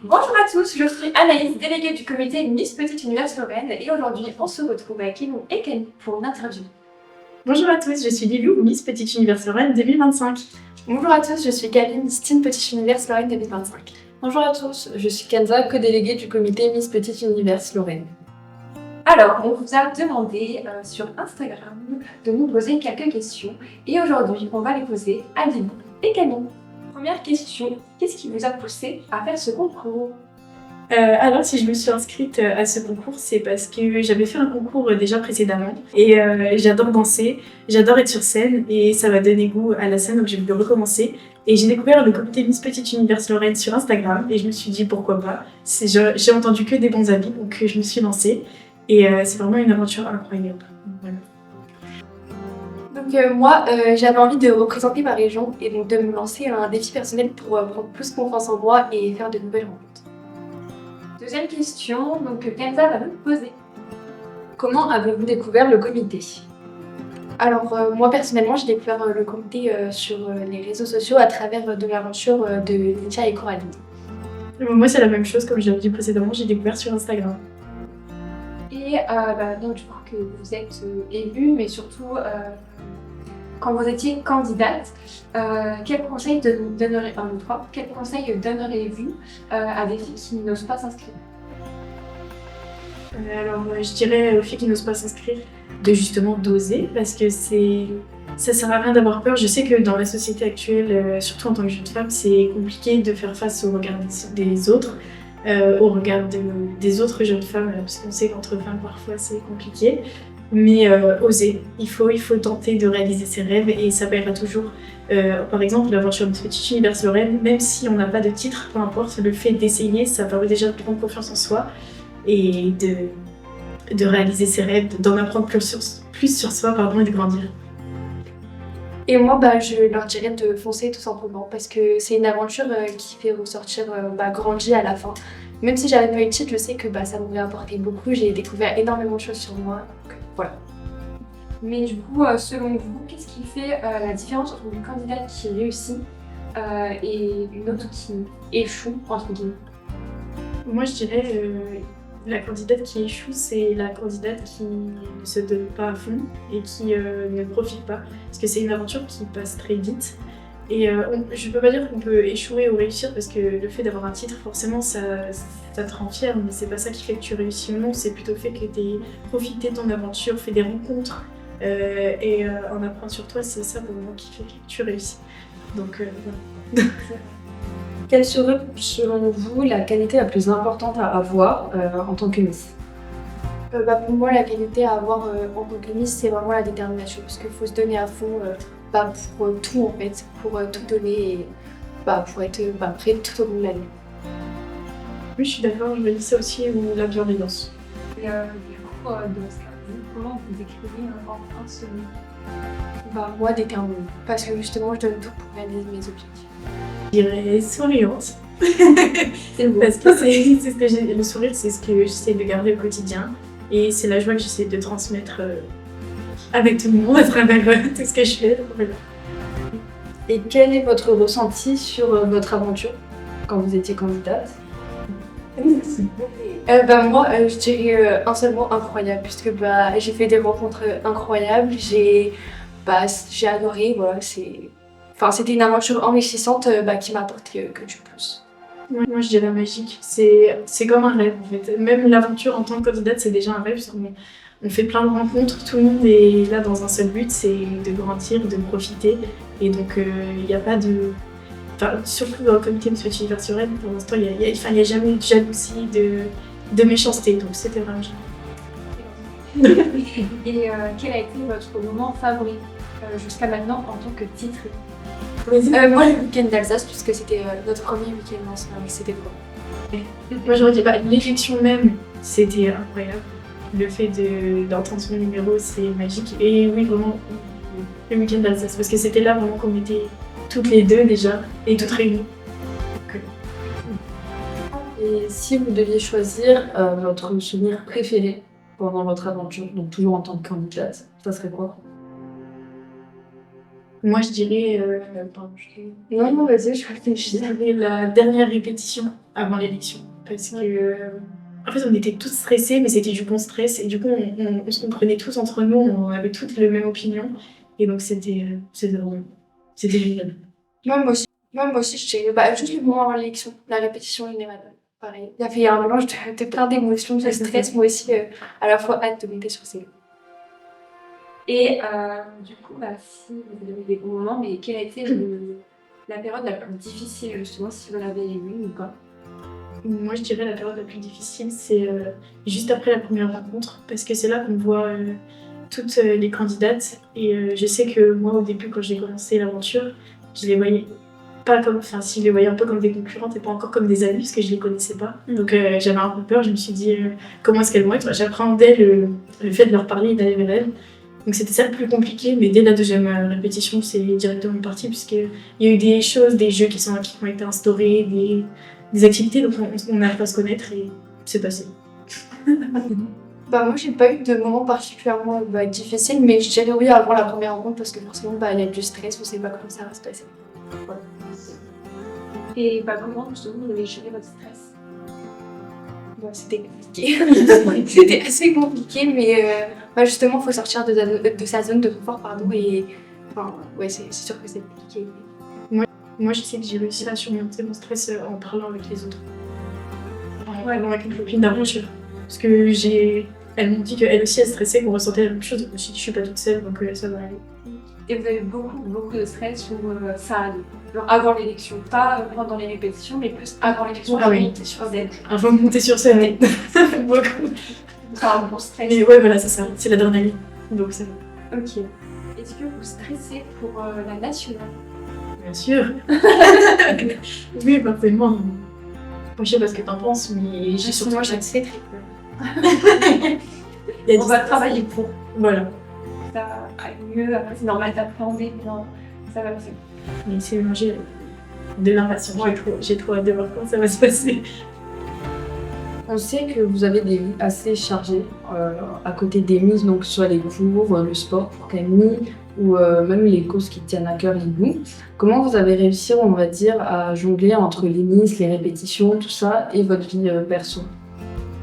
Bonjour à tous, je suis Anaïs, déléguée du comité Miss Petite Univers Lorraine et aujourd'hui on se retrouve avec Lilou et Camille pour une interview. Bonjour à tous, je suis Lilou, Miss Petite Univers Lorraine 2025. Bonjour à tous, je suis Camille, Miss Teen Petite Univers Lorraine 2025. Bonjour à tous, je suis Kenza, co-déléguée du comité Miss Petite Univers Lorraine. Alors, on vous a demandé sur Instagram de nous poser quelques questions et aujourd'hui on va les poser à Lilou et Camille. Première question, qu'est-ce qui vous a poussé à faire ce concours? Alors, si je me suis inscrite à ce concours, c'est parce que j'avais fait un concours déjà précédemment et j'adore danser, j'adore être sur scène et ça m'a donné goût à la scène donc j'ai voulu recommencer. Et j'ai découvert le comité Miss Petite Univers Lorraine sur Instagram et je me suis dit pourquoi pas. J'ai entendu que des bons avis donc je me suis lancée et c'est vraiment une aventure incroyable. Voilà. Donc moi, j'avais envie de représenter ma région et donc de me lancer un défi personnel pour prendre plus confiance en moi et faire de nouvelles rencontres. Deuxième question, donc Kenza va nous poser. Comment avez-vous découvert le comité? Alors moi personnellement, j'ai découvert le comité sur les réseaux sociaux à travers de l'aventure de Nietzsche et Coraline. Moi c'est la même chose comme j'avais dit précédemment, j'ai découvert sur Instagram. Et donc du coup que vous êtes élue, mais surtout quand vous étiez candidate, quels conseils donneriez-vous à des filles qui n'osent pas s'inscrire? Alors je dirais aux filles qui n'osent pas s'inscrire de justement d'oser parce que ça sert à rien d'avoir peur. Je sais que dans la société actuelle, surtout en tant que jeune femme, c'est compliqué de faire face au regard des autres, au regard des autres jeunes femmes, parce qu'on sait qu'entre femmes parfois c'est compliqué. Mais oser, il faut tenter de réaliser ses rêves et ça paiera toujours. Par exemple, l'aventure de Petite Univers Lorraine, même si on n'a pas de titre, peu importe, le fait d'essayer, ça permet déjà de prendre confiance en soi et de réaliser ses rêves, d'en apprendre plus sur soi et de grandir. Et moi, je leur dirais de foncer tout simplement parce que c'est une aventure qui fait ressortir grandi à la fin. Même si j'avais pas eu de titre, je sais que ça m'aurait apporté beaucoup. J'ai découvert énormément de choses sur moi. Donc, voilà. Mais du coup, selon vous, qu'est-ce qui fait la différence entre une candidate qui réussit et une autre qui échoue, entre guillemets? Moi, je dirais la candidate qui échoue, c'est la candidate qui ne se donne pas à fond et qui ne profite pas. Parce que c'est une aventure qui passe très vite. Et je peux pas dire qu'on peut échouer ou réussir parce que le fait d'avoir un titre, forcément, ça te rend fier, mais c'est pas ça qui fait que tu réussis ou non, c'est plutôt le fait que tu aies profité de ton aventure, fait des rencontres et en apprendre sur toi, c'est ça pour moi qui fait que tu réussis. Donc voilà. Quelle serait, selon vous, la qualité la plus importante à avoir en tant que Miss? Pour moi, la qualité à avoir en tant que Miss, c'est vraiment la détermination parce qu'il faut se donner à fond pour tout en fait, pour tout donner et pour être prêt tout au long de l'année. Oui, je suis d'accord, je me dis ça aussi, ou la bienveillance. Et du coup, dans ce cas, comment vous décrivez en un seul mot? Moi, déterminée, parce que justement, je donne tout pour réaliser mes objectifs. Je dirais souriante. C'est beau. Parce que c'est ce que le sourire, c'est ce que j'essaie de garder au quotidien. Et c'est la joie que j'essaie de transmettre avec tout le monde à travers tout ce que je fais. Voilà. Et quel est votre ressenti sur votre aventure quand vous étiez candidate? Moi, je dirais un seul mot, incroyable, puisque j'ai fait des rencontres incroyables, j'ai adoré, voilà, c'était une aventure enrichissante qui m'a apporté que du plus. Moi, je dirais magique. C'est comme un rêve, en fait. Même l'aventure en tant que candidate, c'est déjà un rêve, parce qu'on fait plein de rencontres, tout le monde est là dans un seul but, c'est de grandir, de profiter. Et donc, il n'y a pas de... Enfin, surtout dans le comité Miss Petite Univers Lorraine, pour l'instant, il n'y a jamais eu de jalousie, de méchanceté, donc c'était vraiment génial. Et quel a été votre moment favori jusqu'à maintenant en tant que titré? Moi, le week-end d'Alsace, puisque c'était notre premier week-end ensemble, c'était trop. Moi, j'aurais dit, l'élection même, c'était incroyable. Le fait d'entendre son numéro, c'est magique. Et oui, vraiment, le week-end d'Alsace, parce que c'était là vraiment qu'on était toutes les deux déjà, et toutes réunies. Et si vous deviez choisir votre souvenir préféré pendant votre aventure, donc toujours en tant que candidate, ça serait quoi? Moi, je dirais, pardon, Non, vas-y, je réfléchis. je dirais la dernière répétition avant l'élection. Parce que, en fait, on était tous stressés, mais c'était du bon stress. Et du coup, on se comprenait tous entre nous, on avait toutes la même opinion. Et donc, c'était drôle. C'était génial. Moi aussi, je dirais juste le moment avant l'élection, la répétition générale. Pareil. Il y avait un mélange de plein d'émotions, de stress, moi aussi, à la fois hâte de monter sur scène. Et du coup, si vous avez des bons moments, mais quelle a été la période la plus difficile, justement, si vous l'avez eue ou pas? Moi, je dirais la période la plus difficile, c'est juste après la première rencontre, parce que c'est là qu'on voit toutes les candidates. Et je sais que moi, au début, quand j'ai commencé l'aventure, je les voyais pas comme, enfin, si je les voyais un peu comme des concurrentes et pas encore comme des amies, parce que je les connaissais pas. Donc j'avais un peu peur, je me suis dit comment est-ce qu'elles vont être. J'appréhendais le fait de leur parler et d'aller vers elles. Donc c'était ça le plus compliqué, mais dès la deuxième répétition, c'est directement parti, puisqu'il y a eu des choses, des jeux qui ont été instaurés, des activités, donc on a appris à se connaître et c'est passé. Moi, j'ai pas eu de moment particulièrement difficile, mais je dirais oui avant la première rencontre, parce que forcément, il y a du stress, on sait pas comment ça va se passer. Voilà. Et comment, justement, vous avez géré votre stress? C'était compliqué. C'était assez compliqué, mais justement, il faut sortir de sa zone de confort, et c'est sûr que c'est compliqué. Moi, je sais que j'ai réussi à surmonter mon stress en parlant avec les autres. En parlant avec mes copines d'aventure. Parce que elles m'ont dit qu'elles aussi, elles stressaient, qu'on ressentait la même chose. Donc je me suis dit, je suis pas toute seule, donc ça va aller. Et vous avez beaucoup de stress ou ça allait? Genre avant l'élection, pas pendant les répétitions, mais plus avant l'élection, Ah oui. monter sur scène. Avant de monter sur scène, beaucoup. C'est un bon stress. Mais ouais, voilà, c'est ça, c'est l'adrénaline. Donc ça va. Ok. Est-ce que vous stressez pour la nationale? Bien sûr. Oui, forcément. Moi, je sais pas ce que t'en penses, mais j'ai surtout. Moi, je sais très peu. On va travailler pour. Voilà. Ça aille mieux, après c'est normal d'appréhender, mais non, ça va mieux. Mais c'est manger de l'impatience. J'ai trop hâte de voir comment ça va se passer. On sait que vous avez des vies assez chargées à côté des mises, donc soit les cours, le sport pour Camille, ou même les causes qui tiennent à cœur les vous. Comment vous avez réussi, on va dire, à jongler entre les mises, les répétitions, tout ça, et votre vie perso?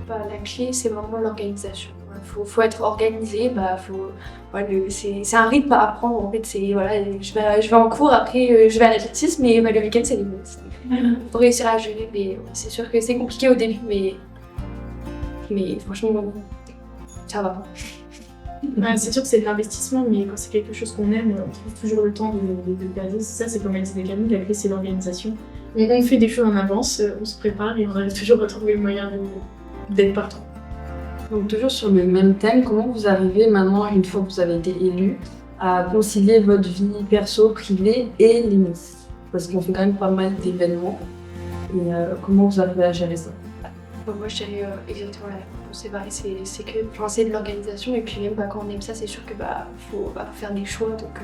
La clé, c'est vraiment l'organisation. Faut être organisé, c'est un rythme à apprendre. En fait, je vais en cours, après je vais à l'athlétisme, mais le week-end c'est les mises. Faut réussir à gérer, mais c'est sûr que c'est compliqué au début, mais franchement, ça va. C'est sûr que c'est de l'investissement, mais quand c'est quelque chose qu'on aime, on trouve toujours le temps de caser. Ça, c'est comme elle disait Camille, la clé c'est l'organisation. On fait des choses en avance, on se prépare et on arrive toujours à trouver le moyen d'être partout. Donc toujours sur le même thème, comment vous arrivez maintenant, une fois que vous avez été élu, à concilier votre vie perso, privée et les mises? Parce qu'on fait quand même pas mal d'événements. Et comment vous arrivez à gérer ça? Moi, je dirais exactement la réponse. C'est pareil, c'est de l'organisation, et puis même quand on aime ça, c'est sûr que faut faire des choix. Donc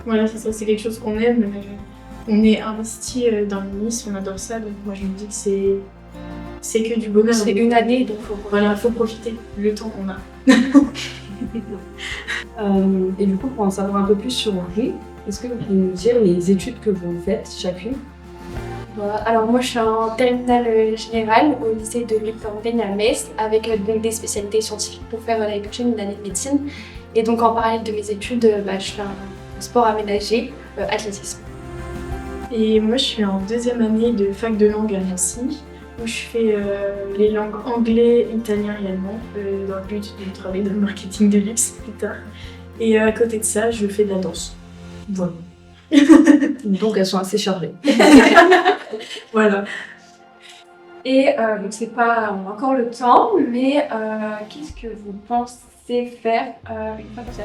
voilà, c'est ça, c'est quelque chose qu'on aime. On est investi dans les mises, on adore ça, donc moi je me dis que c'est que du bonheur. c'est une année, donc faut profiter le temps qu'on a. Et du coup, pour en savoir un peu plus sur vous, est-ce que vous pouvez nous dire les études que vous faites chacune? Voilà. Alors moi, je suis en terminale générale au lycée de Victor-Montaigne à Metz, avec des spécialités scientifiques pour faire l'année prochaine une année de médecine. Et donc en parallèle de mes études, je fais un sport aménagé, athlétisme. Et moi, je suis en deuxième année de fac de langue à Nancy, où je fais les langues anglais, italien et allemand, dans le but de travailler dans le marketing de luxe plus tard. Et à côté de ça, je fais de la danse. Voilà. Donc elles sont assez chargées. Voilà. Et donc c'est pas encore le temps, mais qu'est-ce que vous pensez faire une fois que vous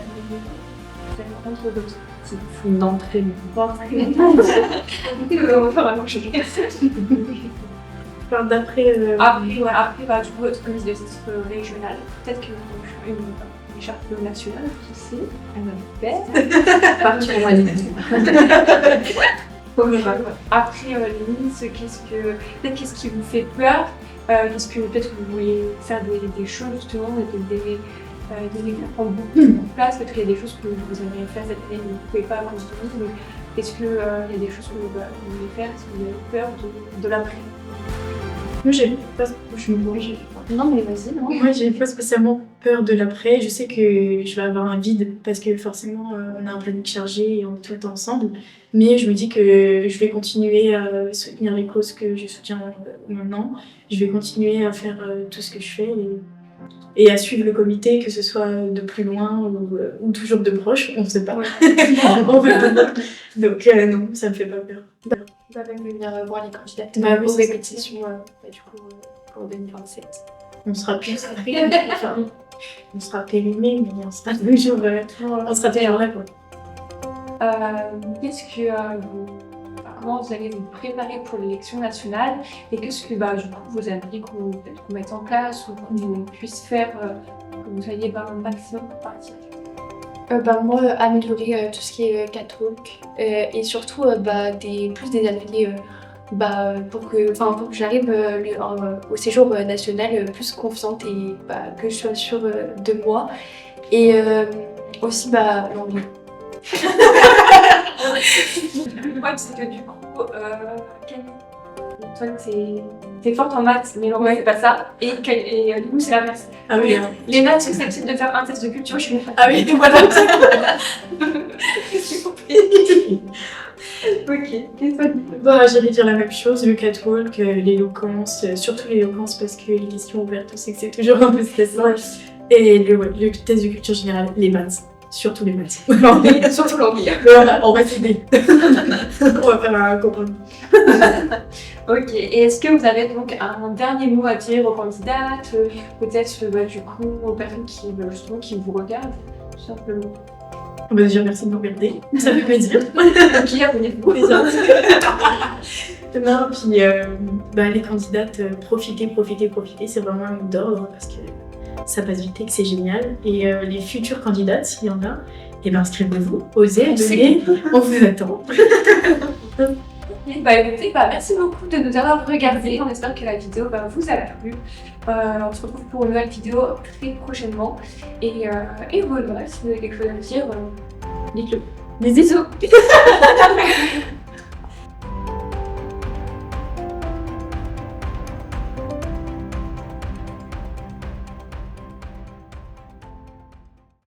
avez rencontré l'objectif D'entrée. Enfin, d'après. Après, du coup, votre comité de titre régional, peut-être que vous ferez une écharpe nationale, qui sait, elle va le faire. Partir en Wallonie. Après, limite, qu'est-ce qui vous fait peur? Qu'est-ce que peut-être vous voulez faire des choses justement, des écoles prennent beaucoup de place, parce qu'il y a des choses que vous aimeriez faire cette année, mais vous ne pouvez pas avoir disponible. Donc, est-ce qu'il y a des choses que vous voulez faire si vous avez peur de l'après? Moi, j'ai pas, je me vois, Non, mais vas-y, non. Moi, j'ai pas spécialement peur de l'après. Je sais que je vais avoir un vide parce que forcément, on a un planning chargé et on est tout le temps ensemble. Mais je me dis que je vais continuer à soutenir les causes que je soutiens maintenant. Je vais continuer à faire tout ce que je fais et à suivre le comité, que ce soit de plus loin ou toujours de proche, on ne sait pas. Ouais. On verra. Donc non, ça me fait pas peur. On va même venir voir les candidates Bah oui, aux c'est ça. répétitions du coup, pour 2027. On sera plus enfin, on sera périmés, mais on sera toujours là. Quoi. Qu'est-ce que comment vous allez vous préparer pour l'élection nationale et qu'est-ce que du coup vous aimeriez qu'on mette en place ou qu'on puisse faire que vous soyez un maximum pour partir? Moi, améliorer tout ce qui est catwalk et surtout plus des ateliers pour que j'arrive au séjour national plus confiante et que je sois sûre de moi. Et aussi l'anglais. Le problème c'est que du coup, toi t'es forte en maths, mais l'anglais c'est pas ça, et du coup c'est l'inverse. Ah oui, Les maths susceptibles de faire un test de culture, je suis pas. ah oui, voilà. J'ai compris. Ok, et toi? J'allais dire la même chose, le catwalk, l'éloquence, surtout l'éloquence parce que les questions ouvertes, on sait que c'est toujours un peu stressant. Et le test de culture générale, les maths. Surtout les maths. Surtout l'anglais. Voilà, on va s'aider. On va faire un compromis. Ok, et est-ce que vous avez donc un dernier mot à dire aux candidates, peut-être du coup aux personnes qui vous regardent, tout simplement? Déjà, merci de nous regarder, ça fait plaisir. Qui abonnez-vous? Non, puis les candidates, profitez, c'est vraiment un mot d'ordre parce que ça passe vite et que c'est génial. Et les futures candidates, s'il y en a, inscrivez-vous, osez, venez, on vous attend. Écoutez, merci beaucoup de nous avoir regardés. On espère que la vidéo vous a plu. On se retrouve pour une nouvelle vidéo très prochainement. Et voilà, si vous avez quelque chose à dire, dites-le. Des bisous.